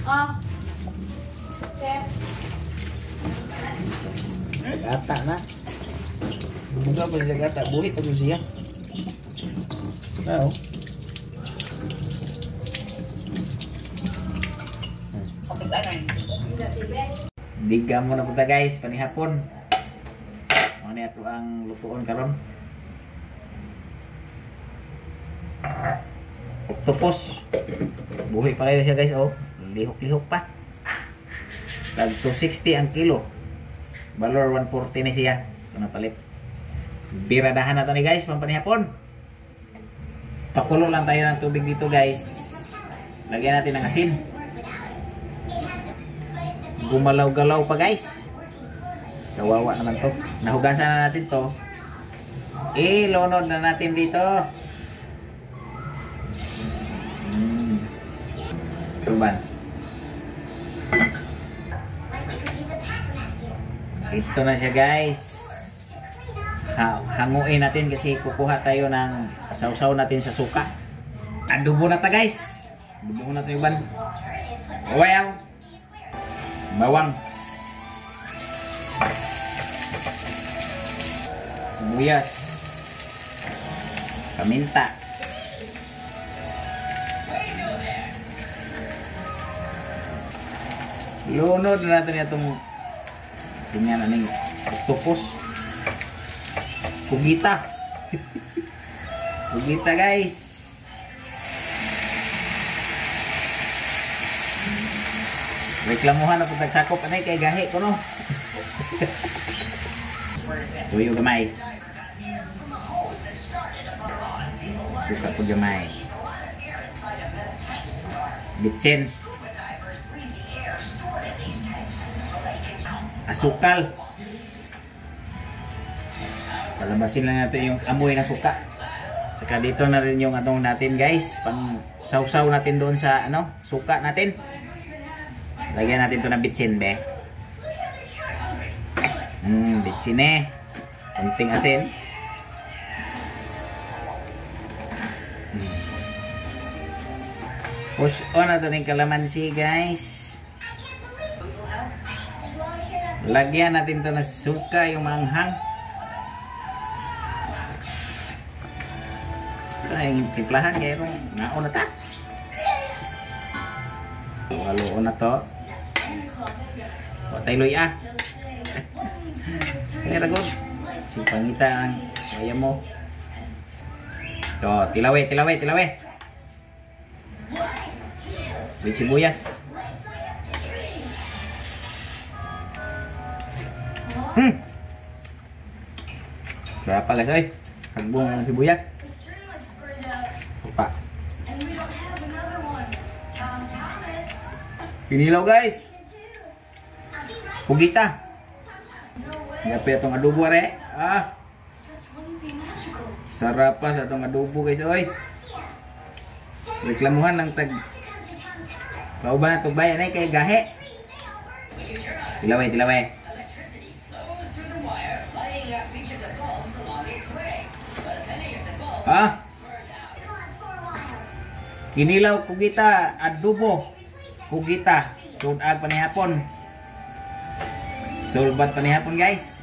Oh. Chef. Gata na. Buga pa siya gata. Buhit pa siya. Oo. Diga mo na punta guys, panihapon. Ano ito ang lutuon karon? Octopus. Buhay pa kayo siya guys, oh. Lihok-lihok pa. Tag 260 ang kilo. Valor 140 na siya. Ito na palit. Biradahan na ito ni guys, pampanihapon. Pakulo lang tayo ng tubig dito guys. Lagyan natin ng asin. Gumalaw-galaw pa guys. Kawawa naman to. Nahugasan na natin to. Ilunod na natin dito. Tuban. Ito na siya guys. Hanguin natin kasi kukuha tayo ng sausaw natin sa suka. Adobo na ta guys. Adobo na tayo ban. Well. Bawang, sibuyas, paminta, lunod na natin itong sinyan aning octopus, kugita. Kugita guys. Reklamuhan na po tagsakop. Anay kay gahi ko no. Tuyo gamay. Suka po gamay. Bitsin. Asukal. Palabasin lang natin yung amoy ng suka. Saka dito na rin yung atong natin guys. Pang sausaw natin doon sa ano, suka natin. Lagyan natin ito ng bitsin, be. Bitsin eh. Kunting asin. Push on na ito ng kalamansi, guys. Lagyan natin ito ng suka, yung manghang. Ito na yung timplahan, kaya naon na ta. Haluon na to. Patay luy ah. Kaya ragod. Si pangita ang kaya mo. To, tilawe. With sibuyas. Sarap pala guys. Hagbong ang sibuyas. Opa. Pinilaw guys. Kugita. Dapat itong adobo re. Sarap pa sa itong adobo guys. Oy. Reklamuhan ng tag. Kauban na itong bayan ay kay gahe. Tilaway. Kinilaw kugita adobo. Kugita, sudag panihapon. Sulbat panihapon guys.